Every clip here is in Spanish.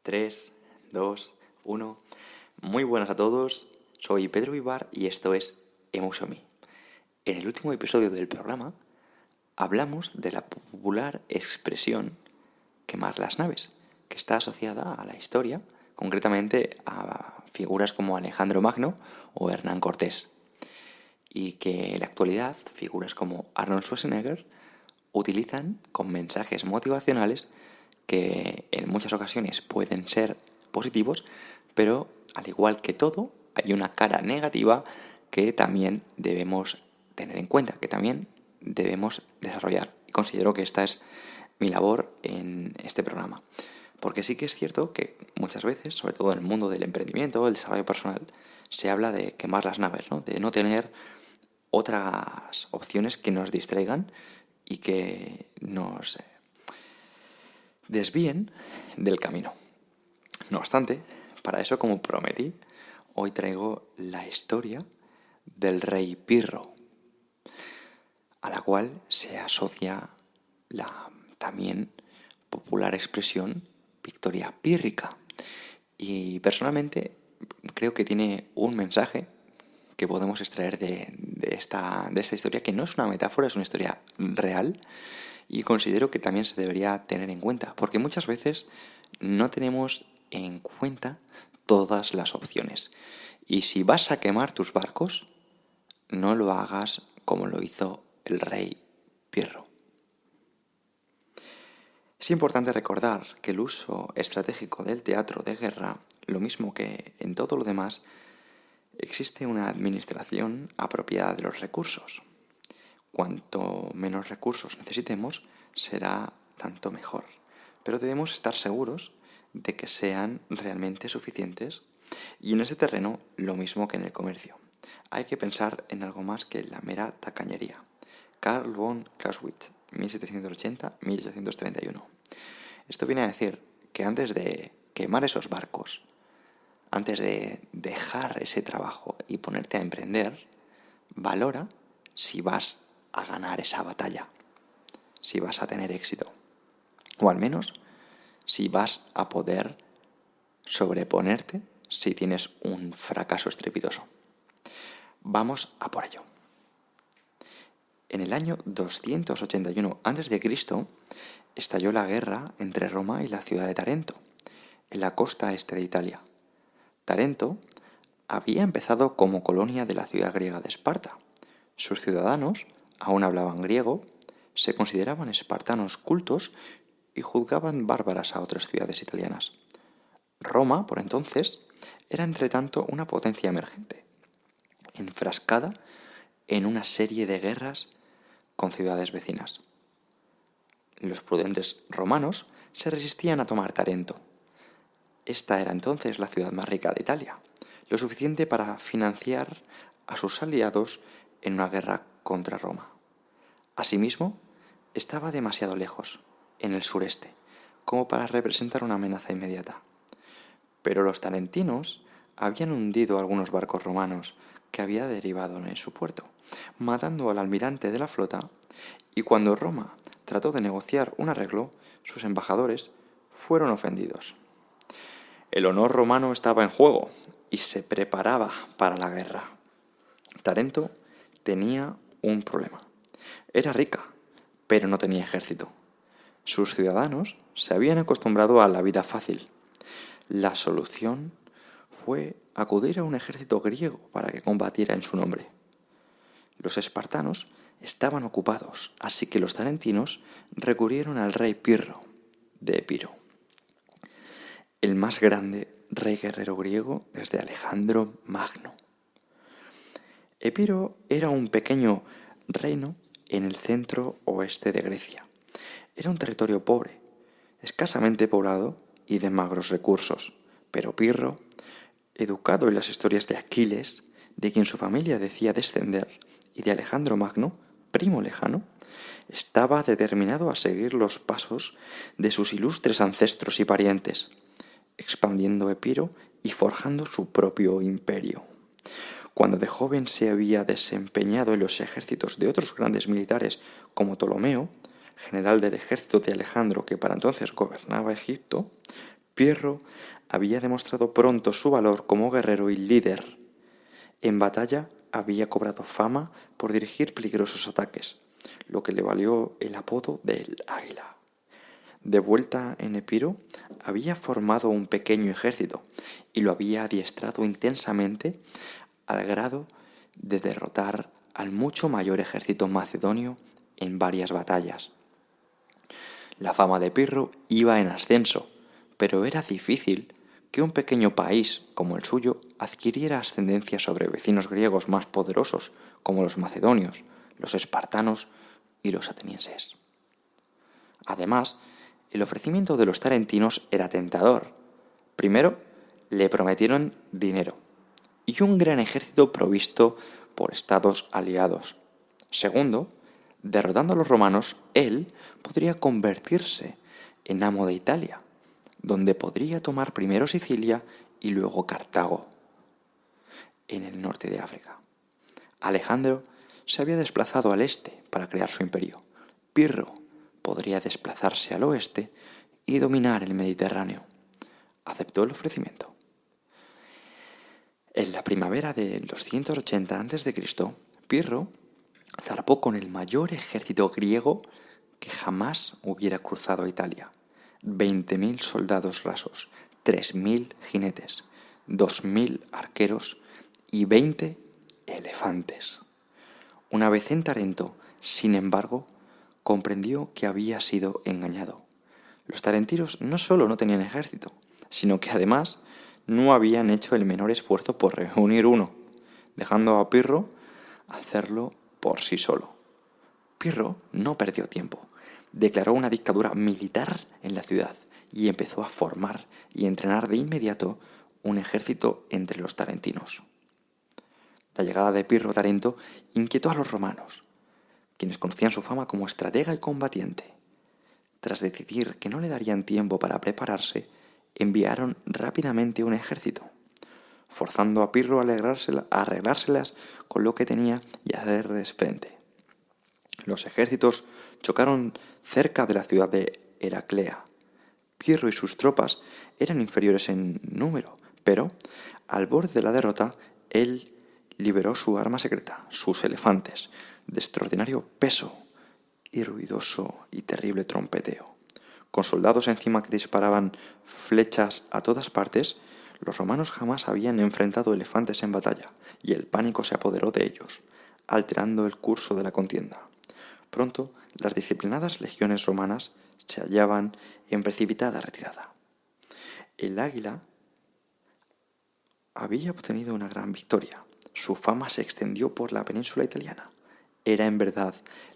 3, 2, 1. Muy buenas a todos, soy Pedro Vivar y esto es Emotion.me. En el último episodio del programa hablamos de la popular expresión quemar las naves, que está asociada a la historia, concretamente a figuras como Alejandro Magno o Hernán Cortés, y que en la actualidad figuras como Arnold Schwarzenegger utilizan con mensajes motivacionales que en muchas ocasiones pueden ser positivos, pero al igual que todo, hay una cara negativa que también debemos tener en cuenta, que también debemos desarrollar. Y considero que esta es mi labor en este programa. Porque sí que es cierto que muchas veces, sobre todo en el mundo del emprendimiento, el desarrollo personal, se habla de quemar las naves, ¿no? De no tener otras opciones que nos distraigan y que nos desvíen del camino. No obstante, para eso, como prometí, hoy traigo la historia del rey Pirro, a la cual se asocia la también popular expresión victoria pírrica. Y personalmente creo que tiene un mensaje que podemos extraer de esta historia, que no es una metáfora, es una historia real, y considero que también se debería tener en cuenta, porque muchas veces no tenemos en cuenta todas las opciones. Y si vas a quemar tus barcos, no lo hagas como lo hizo el rey Pirro. Es importante recordar que el uso estratégico del teatro de guerra, lo mismo que en todo lo demás, existe una administración apropiada de los recursos. Cuanto menos recursos necesitemos, será tanto mejor. Pero debemos estar seguros de que sean realmente suficientes, y en ese terreno lo mismo que en el comercio. Hay que pensar en algo más que la mera tacañería. Carl von Clausewitz, 1780-1831. Esto viene a decir que antes de quemar esos barcos, antes de dejar ese trabajo y ponerte a emprender, valora si vas a ganar esa batalla, si vas a tener éxito, o al menos si vas a poder sobreponerte si tienes un fracaso estrepitoso. Vamos a por ello. En el año 281 a.C. estalló la guerra entre Roma y la ciudad de Tarento, en la costa este de Italia. Tarento había empezado como colonia de la ciudad griega de Esparta. Sus ciudadanos aún hablaban griego, se consideraban espartanos cultos y juzgaban bárbaras a otras ciudades italianas. Roma, por entonces, era entretanto una potencia emergente, enfrascada en una serie de guerras con ciudades vecinas. Los prudentes romanos se resistían a tomar Tarento. Esta era entonces la ciudad más rica de Italia, lo suficiente para financiar a sus aliados en una guerra contra Roma. Asimismo, estaba demasiado lejos, en el sureste, como para representar una amenaza inmediata. Pero los tarentinos habían hundido algunos barcos romanos que había derivado en su puerto, matando al almirante de la flota, y cuando Roma trató de negociar un arreglo, sus embajadores fueron ofendidos. El honor romano estaba en juego y se preparaba para la guerra. Tarento tenía un problema. Era rica, pero no tenía ejército. Sus ciudadanos se habían acostumbrado a la vida fácil. La solución fue acudir a un ejército griego para que combatiera en su nombre. Los espartanos estaban ocupados, así que los tarentinos recurrieron al rey Pirro de Epiro, el más grande rey guerrero griego desde Alejandro Magno. Epiro era un pequeño reino en el centro oeste de Grecia. Era un territorio pobre, escasamente poblado y de magros recursos, pero Pirro, educado en las historias de Aquiles, de quien su familia decía descender, y de Alejandro Magno, primo lejano, estaba determinado a seguir los pasos de sus ilustres ancestros y parientes, expandiendo Epiro y forjando su propio imperio. Cuando de joven se había desempeñado en los ejércitos de otros grandes militares como Ptolomeo, general del ejército de Alejandro que para entonces gobernaba Egipto, Pirro había demostrado pronto su valor como guerrero y líder. En batalla había cobrado fama por dirigir peligrosos ataques, lo que le valió el apodo del Águila. De vuelta en Epiro, había formado un pequeño ejército y lo había adiestrado intensamente al grado de derrotar al mucho mayor ejército macedonio en varias batallas. La fama de Pirro iba en ascenso, pero era difícil que un pequeño país como el suyo adquiriera ascendencia sobre vecinos griegos más poderosos como los macedonios, los espartanos y los atenienses. Además, el ofrecimiento de los tarentinos era tentador. Primero, le prometieron dinero y un gran ejército provisto por estados aliados. Segundo, derrotando a los romanos, él podría convertirse en amo de Italia, donde podría tomar primero Sicilia y luego Cartago, en el norte de África. Alejandro se había desplazado al este para crear su imperio. Pirro podría desplazarse al oeste y dominar el Mediterráneo. Aceptó el ofrecimiento. En la primavera del 280 a.C., Pirro zarpó con el mayor ejército griego que jamás hubiera cruzado a Italia. 20.000 soldados rasos, 3.000 jinetes, 2.000 arqueros y 20 elefantes. Una vez en Tarento, sin embargo, comprendió que había sido engañado. Los tarentinos no solo no tenían ejército, sino que además no habían hecho el menor esfuerzo por reunir uno, dejando a Pirro hacerlo por sí solo. Pirro no perdió tiempo. Declaró una dictadura militar en la ciudad y empezó a formar y entrenar de inmediato un ejército entre los tarentinos. La llegada de Pirro a Tarento inquietó a los romanos, quienes conocían su fama como estratega y combatiente. Tras decidir que no le darían tiempo para prepararse, enviaron rápidamente un ejército, forzando a Pirro a arreglárselas con lo que tenía y a hacerles frente. Los ejércitos chocaron cerca de la ciudad de Heraclea. Pirro y sus tropas eran inferiores en número, pero, al borde de la derrota, él liberó su arma secreta, sus elefantes, de extraordinario peso y ruidoso y terrible trompeteo. Con soldados encima que disparaban flechas a todas partes, los romanos jamás habían enfrentado elefantes en batalla, y el pánico se apoderó de ellos, alterando el curso de la contienda. Pronto, las disciplinadas legiones romanas se hallaban en precipitada retirada. El Águila había obtenido una gran victoria. Su fama se extendió por la península italiana. Era en verdad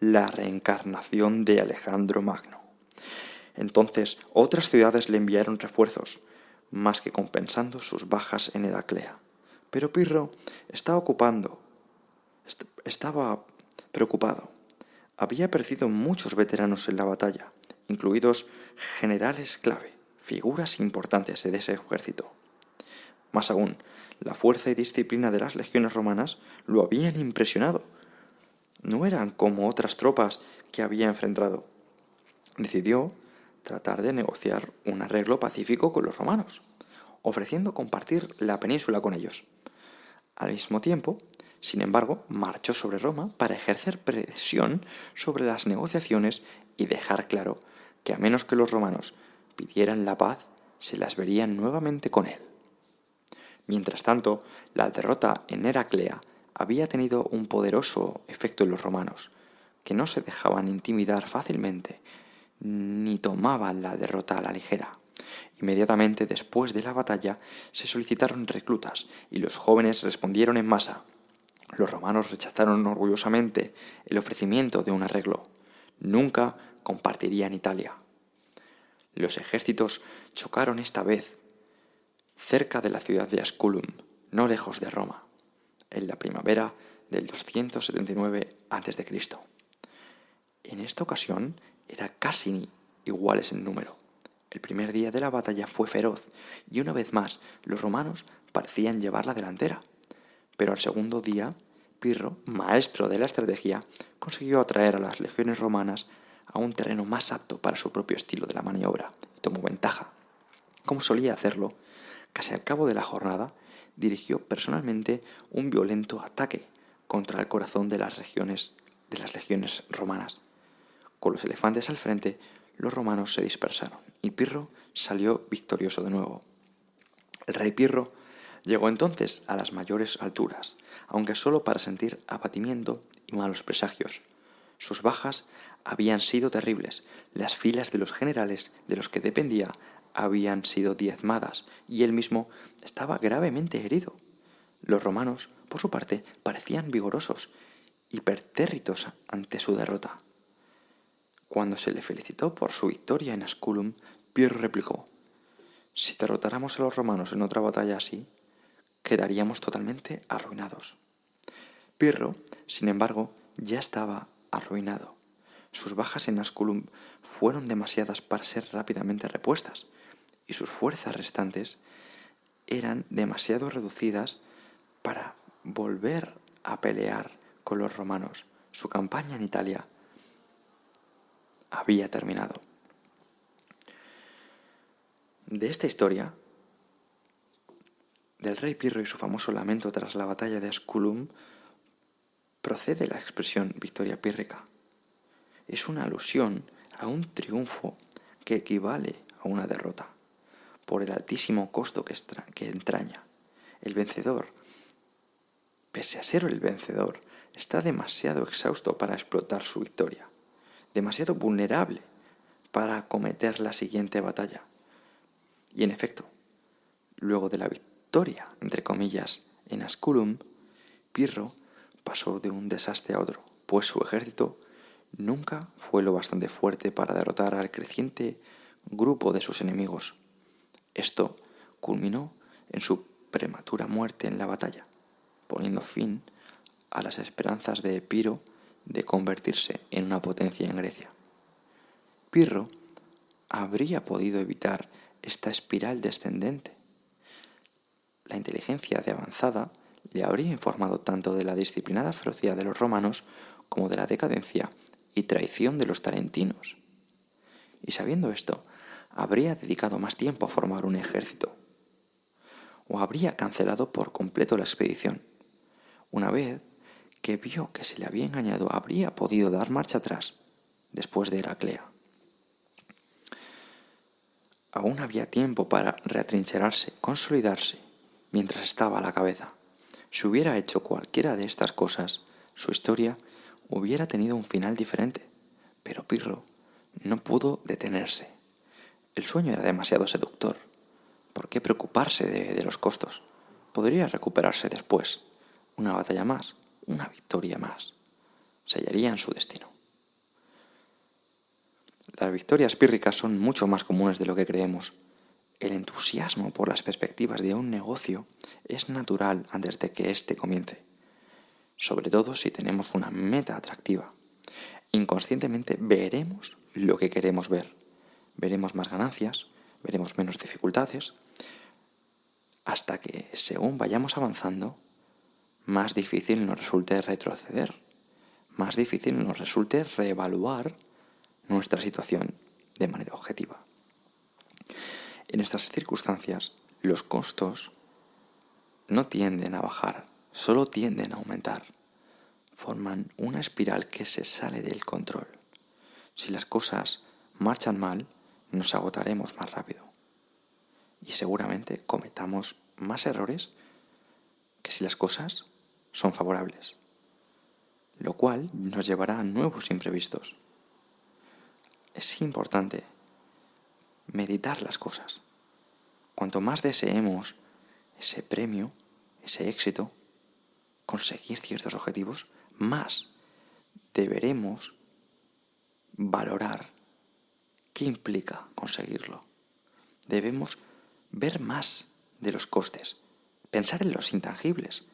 la reencarnación de Alejandro Magno. Entonces otras ciudades le enviaron refuerzos, más que compensando sus bajas en Heraclea. Pero Pirro estaba preocupado. Había perdido muchos veteranos en la batalla, incluidos generales clave, figuras importantes de ese ejército. Más aún, la fuerza y disciplina de las legiones romanas lo habían impresionado. No eran como otras tropas que había enfrentado. Decidió tratar de negociar un arreglo pacífico con los romanos, ofreciendo compartir la península con ellos. Al mismo tiempo, sin embargo, marchó sobre Roma para ejercer presión sobre las negociaciones y dejar claro que a menos que los romanos pidieran la paz, se las verían nuevamente con él. Mientras tanto, la derrota en Heraclea había tenido un poderoso efecto en los romanos, que no se dejaban intimidar fácilmente, ni tomaban la derrota a la ligera. Inmediatamente después de la batalla se solicitaron reclutas y los jóvenes respondieron en masa. Los romanos rechazaron orgullosamente el ofrecimiento de un arreglo. Nunca compartirían Italia. Los ejércitos chocaron esta vez cerca de la ciudad de Asculum, no lejos de Roma, en la primavera del 279 a.C. En esta ocasión eran casi iguales en número. El primer día de la batalla fue feroz y una vez más los romanos parecían llevar la delantera. Pero al segundo día, Pirro, maestro de la estrategia, consiguió atraer a las legiones romanas a un terreno más apto para su propio estilo de la maniobra y tomó ventaja. Como solía hacerlo, casi al cabo de la jornada, dirigió personalmente un violento ataque contra el corazón de las legiones romanas. Con los elefantes al frente, los romanos se dispersaron y Pirro salió victorioso de nuevo. El rey Pirro llegó entonces a las mayores alturas, aunque solo para sentir abatimiento y malos presagios. Sus bajas habían sido terribles, las filas de los generales de los que dependía habían sido diezmadas y él mismo estaba gravemente herido. Los romanos, por su parte, parecían vigorosos y pertérritos ante su derrota. Cuando se le felicitó por su victoria en Asculum, Pirro replicó: si derrotáramos a los romanos en otra batalla así, quedaríamos totalmente arruinados. Pirro, sin embargo, ya estaba arruinado. Sus bajas en Asculum fueron demasiadas para ser rápidamente repuestas, y sus fuerzas restantes eran demasiado reducidas para volver a pelear con los romanos. Su campaña en Italia había terminado. De esta historia, del rey Pirro y su famoso lamento tras la batalla de Asculum, procede la expresión victoria pírrica. Es una alusión a un triunfo que equivale a una derrota, por el altísimo costo que entraña. El vencedor, pese a ser el vencedor, está demasiado exhausto para explotar su victoria, demasiado vulnerable para acometer la siguiente batalla. Y en efecto, luego de la victoria, entre comillas, en Asculum, Pirro pasó de un desastre a otro, pues su ejército nunca fue lo bastante fuerte para derrotar al creciente grupo de sus enemigos. Esto culminó en su prematura muerte en la batalla, poniendo fin a las esperanzas de Epiro de convertirse en una potencia en Grecia. Pirro habría podido evitar esta espiral descendente. La inteligencia de avanzada le habría informado tanto de la disciplinada ferocidad de los romanos como de la decadencia y traición de los tarentinos. Y sabiendo esto, habría dedicado más tiempo a formar un ejército, o habría cancelado por completo la expedición. Una vez que vio que se le había engañado, habría podido dar marcha atrás después de Heraclea. Aún había tiempo para reatrincherarse, consolidarse, mientras estaba a la cabeza. Si hubiera hecho cualquiera de estas cosas, su historia hubiera tenido un final diferente. Pero Pirro no pudo detenerse. El sueño era demasiado seductor. ¿Por qué preocuparse de los costos? Podría recuperarse después. Una batalla más, una victoria más. Sellarían su destino. Las victorias pírricas son mucho más comunes de lo que creemos. El entusiasmo por las perspectivas de un negocio es natural antes de que éste comience, sobre todo si tenemos una meta atractiva. Inconscientemente veremos lo que queremos ver. Veremos más ganancias, veremos menos dificultades, hasta que, según vayamos avanzando, más difícil nos resulte retroceder, más difícil nos resulte reevaluar nuestra situación de manera objetiva. En estas circunstancias, los costos no tienden a bajar, solo tienden a aumentar. Forman una espiral que se sale del control. Si las cosas marchan mal, nos agotaremos más rápido. Y seguramente cometamos más errores que si las cosas son favorables, lo cual nos llevará a nuevos imprevistos. Es importante meditar las cosas. Cuanto más deseemos ese premio, ese éxito, conseguir ciertos objetivos, más deberemos valorar qué implica conseguirlo. Debemos ver más de los costes, pensar en los intangibles,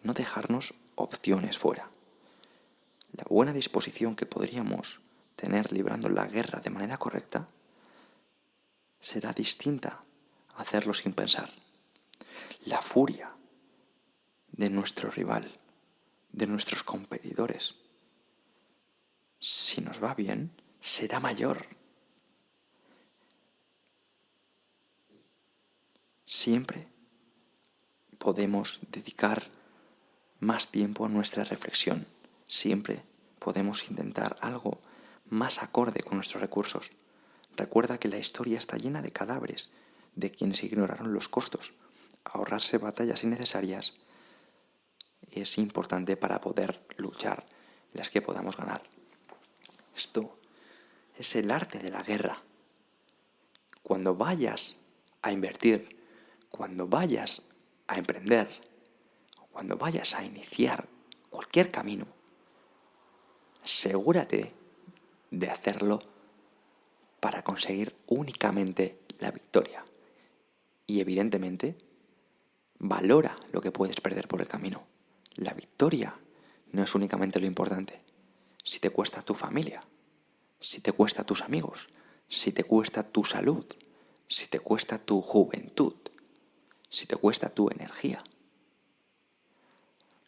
no dejarnos opciones fuera. La buena disposición que podríamos tener librando la guerra de manera correcta será distinta a hacerlo sin pensar. La furia de nuestro rival, de nuestros competidores, si nos va bien, será mayor. siempre podemos dedicar más tiempo a nuestra reflexión. Siempre podemos intentar algo más acorde con nuestros recursos. Recuerda que la historia está llena de cadáveres de quienes ignoraron los costos. Ahorrarse batallas innecesarias es importante para poder luchar las que podamos ganar. Esto es el arte de la guerra. Cuando vayas a invertir, cuando vayas a emprender, cuando vayas a iniciar cualquier camino, asegúrate de hacerlo para conseguir únicamente la victoria. Y evidentemente, valora lo que puedes perder por el camino. La victoria no es únicamente lo importante. Si te cuesta tu familia, si te cuesta tus amigos, si te cuesta tu salud, si te cuesta tu juventud, si te cuesta tu energía,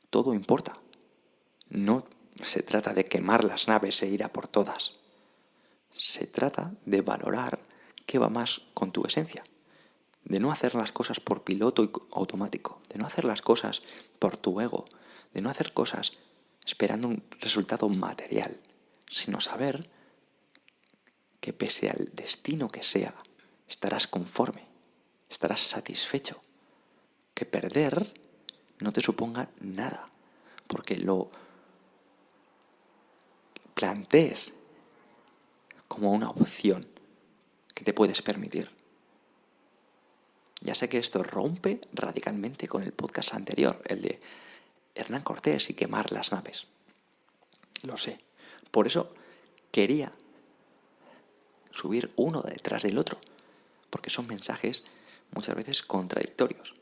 todo importa. No se trata de quemar las naves e ir a por todas. Se trata de valorar qué va más con tu esencia. De no hacer las cosas por piloto automático, de no hacer las cosas por tu ego, de no hacer cosas esperando un resultado material, sino saber que pese al destino que sea, estarás conforme, estarás satisfecho, que perder no te suponga nada, porque lo plantees como una opción que te puedes permitir. Ya sé que esto rompe radicalmente con el podcast anterior, el de Hernán Cortés y quemar las naves. Lo sé. Por eso quería subir uno detrás del otro, porque son mensajes muchas veces contradictorios.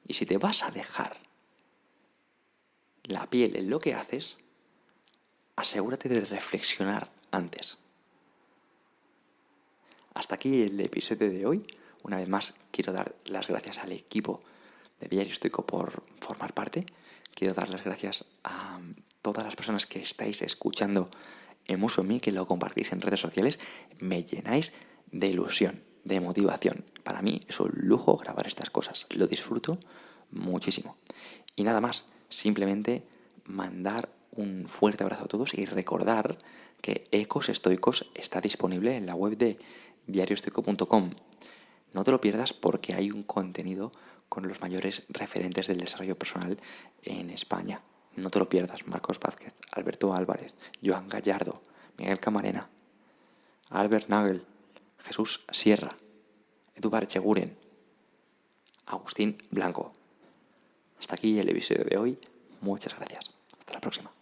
Y si te vas a dejar la piel en lo que haces, asegúrate de reflexionar antes. Hasta aquí el episodio de hoy. Una vez más, quiero dar las gracias al equipo de Diario Estoico por formar parte. Quiero dar las gracias a todas las personas que estáis escuchando Emuso en mí, que lo compartís en redes sociales. Me llenáis de ilusión, de motivación. Para mí es un lujo grabar estas cosas. Lo disfruto muchísimo. Y nada más, simplemente mandar un fuerte abrazo a todos y recordar que Ecos Estoicos está disponible en la web de diarioestoico.com. No te lo pierdas porque hay un contenido con los mayores referentes del desarrollo personal en España. No te lo pierdas. Marcos Vázquez, Alberto Álvarez, Joan Gallardo, Miguel Camarena, Albert Nagel, Jesús Sierra, Edu Barcheguren, Agustín Blanco. Hasta aquí el episodio de hoy. Muchas gracias. Hasta la próxima.